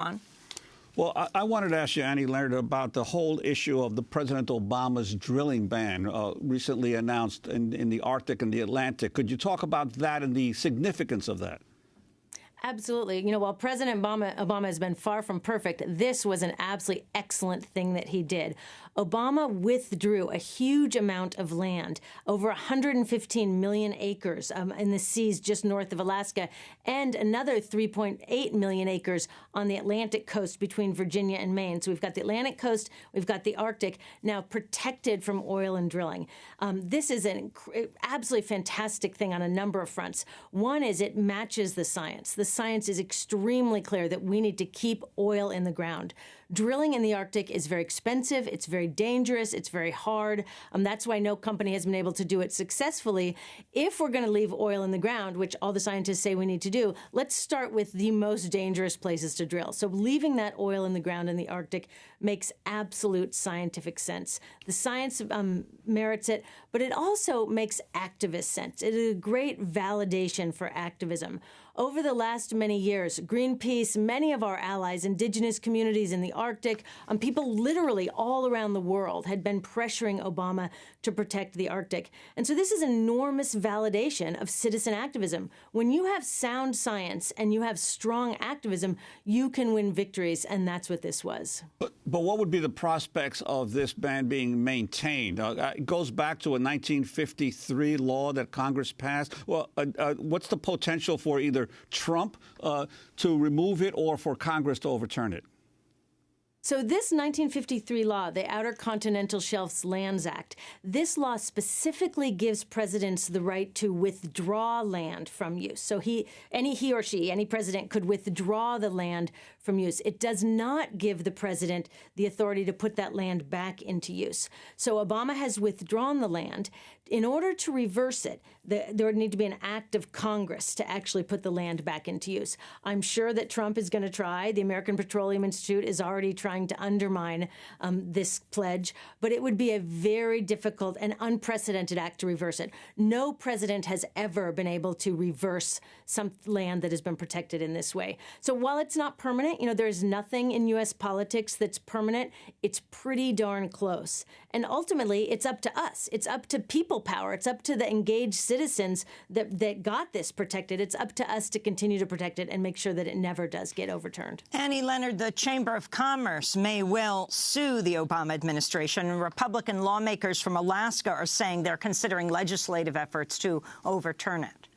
on. Well, I wanted to ask you, Annie Leonard, about the whole issue of the President Obama's drilling ban recently announced in the Arctic and the Atlantic. Could you talk about that and the significance of that? Absolutely. You know, while President Obama has been far from perfect, this was an absolutely excellent thing that he did. Obama withdrew a huge amount of land, over 115 million acres in the seas just north of Alaska, and another 3.8 million acres on the Atlantic coast between Virginia and Maine. So we've got the Atlantic coast, we've got the Arctic, now protected from oil and drilling. This is an absolutely fantastic thing on a number of fronts. One is it matches the science. The science is extremely clear that we need to keep oil in the ground. Drilling in the Arctic is very expensive, it's very dangerous, it's very hard. That's why no company has been able to do it successfully. If we're going to leave oil in the ground, which all the scientists say we need to do, let's start with the most dangerous places to drill. So leaving that oil in the ground in the Arctic makes absolute scientific sense. The science merits it, but it also makes activist sense. It is a great validation for activism. Over the last many years, Greenpeace, many of our allies, indigenous communities in the Arctic, people literally all around the world had been pressuring Obama to protect the Arctic. And so this is enormous validation of citizen activism. When you have sound science and you have strong activism, you can win victories, and that's what this was. But what would be the prospects of this ban being maintained? It goes back to a 1953 law that Congress passed. Well, what's the potential for either Trump to remove it or for Congress to overturn it? So this 1953 law, the Outer Continental Shelf Lands Act, this law specifically gives presidents the right to withdraw land from use. So any president could withdraw the land from use. It does not give the president the authority to put that land back into use. So Obama has withdrawn the land. In order to reverse it, there would need to be an act of Congress to actually put the land back into use. I'm sure that Trump is going to try. The American Petroleum Institute is already trying to undermine this pledge, but it would be a very difficult and unprecedented act to reverse it. No president has ever been able to reverse some land that has been protected in this way. So while it's not permanent, there's nothing in U.S. politics that's permanent. It's pretty darn close. And ultimately, it's up to us. It's up to people power. It's up to the engaged citizens that got this protected. It's up to us to continue to protect it and make sure that it never does get overturned. Annie Leonard, the Chamber of Commerce may well sue the Obama administration. Republican lawmakers from Alaska are saying they're considering legislative efforts to overturn it.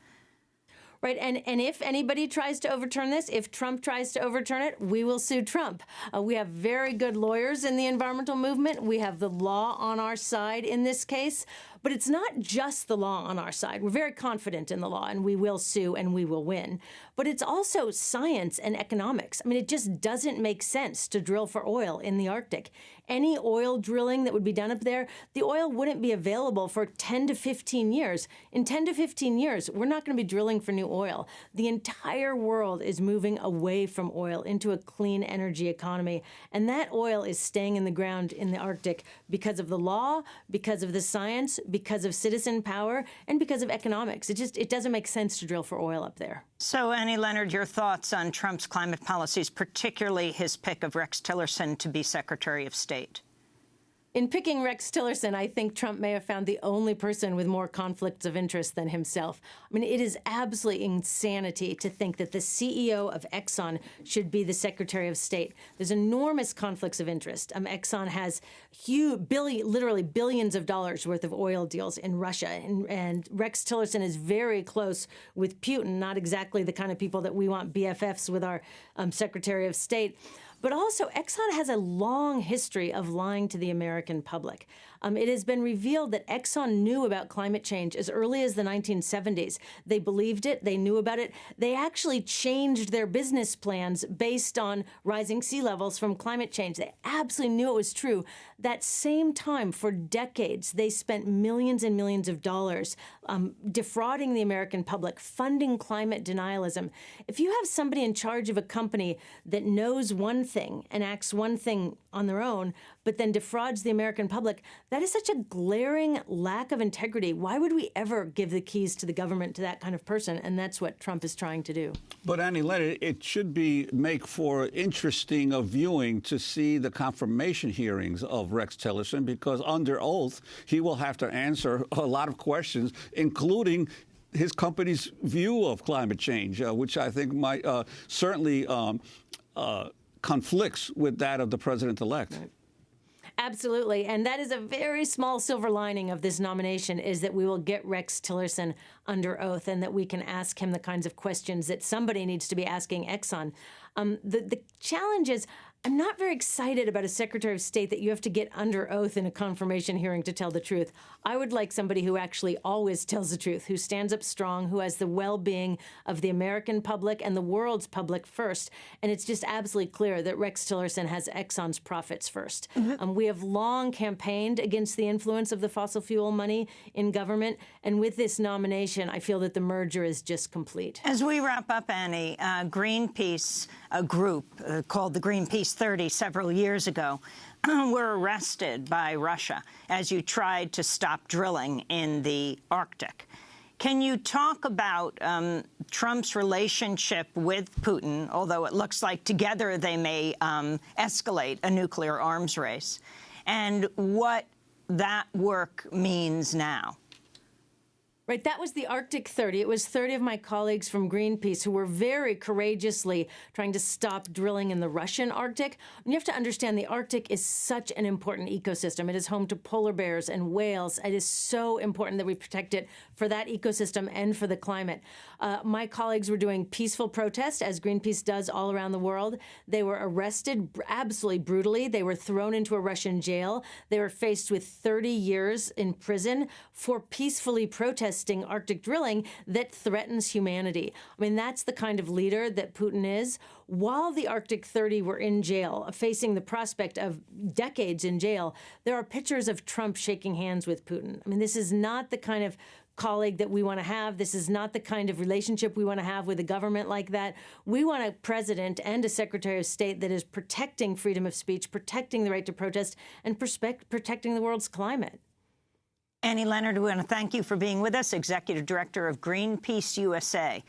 Right. And if anybody tries to overturn this, if Trump tries to overturn it, we will sue Trump. We have very good lawyers in the environmental movement. We have the law on our side in this case. But it's not just the law on our side. We're very confident in the law, and we will sue and we will win. But it's also science and economics. I mean, it just doesn't make sense to drill for oil in the Arctic. Any oil drilling that would be done up there, the oil wouldn't be available for 10 to 15 years. In 10 to 15 years, we're not going to be drilling for new oil. The entire world is moving away from oil into a clean energy economy. And that oil is staying in the ground in the Arctic because of the law, because of the science, because of citizen power, and because of economics. It doesn't make sense to drill for oil up there. So, Annie Leonard, your thoughts on Trump's climate policies, particularly his pick of Rex Tillerson to be Secretary of State? In picking Rex Tillerson, I think Trump may have found the only person with more conflicts of interest than himself. I mean, it is absolutely insanity to think that the CEO of Exxon should be the Secretary of State. There's enormous conflicts of interest. Exxon has literally billions of dollars worth of oil deals in Russia. And Rex Tillerson is very close with Putin, not exactly the kind of people that we want BFFs with our Secretary of State. But also, Exxon has a long history of lying to the American public. It has been revealed that Exxon knew about climate change as early as the 1970s. They believed it. They knew about it. They actually changed their business plans based on rising sea levels from climate change. They absolutely knew it was true. That same time, for decades, they spent millions and millions of dollars defrauding the American public, funding climate denialism. If you have somebody in charge of a company that knows one thing and acts one thing on their own, but then defrauds the American public, that is such a glaring lack of integrity. Why would we ever give the keys to the government to that kind of person? And that's what Trump is trying to do. But Annie Leonard, it should make for interesting viewing to see the confirmation hearings of Rex Tillerson, because under oath, he will have to answer a lot of questions, including his company's view of climate change, which I think might certainly conflicts with that of the president-elect. Right. Absolutely. And that is a very small silver lining of this nomination, is that we will get Rex Tillerson under oath and that we can ask him the kinds of questions that somebody needs to be asking Exxon. The challenge is, I'm not very excited about a Secretary of State that you have to get under oath in a confirmation hearing to tell the truth. I would like somebody who actually always tells the truth, who stands up strong, who has the well-being of the American public and the world's public first. And it's just absolutely clear that Rex Tillerson has Exxon's profits first. We have long campaigned against the influence of the fossil fuel money in government. And with this nomination, I feel that the merger is just complete. As we wrap up, Annie, Greenpeace, a group called the Greenpeace 30 several years ago, were arrested by Russia as you tried to stop drilling in the Arctic. Can you talk about Trump's relationship with Putin, although it looks like together they may escalate a nuclear arms race, and what that work means now? Right, that was the Arctic 30. It was 30 of my colleagues from Greenpeace who were very courageously trying to stop drilling in the Russian Arctic. And you have to understand the Arctic is such an important ecosystem. It is home to polar bears and whales. It is so important that we protect it for that ecosystem and for the climate. My colleagues were doing peaceful protest, as Greenpeace does all around the world. They were arrested absolutely brutally. They were thrown into a Russian jail. They were faced with 30 years in prison for peacefully protesting Arctic drilling that threatens humanity. I mean, that's the kind of leader that Putin is. While the Arctic 30 were in jail, facing the prospect of decades in jail, there are pictures of Trump shaking hands with Putin. I mean, this is not the kind of colleague that we want to have. This is not the kind of relationship we want to have with a government like that. We want a president and a Secretary of State that is protecting freedom of speech, protecting the right to protest, and protecting the world's climate. Annie Leonard, we want to thank you for being with us, Executive Director of Greenpeace USA.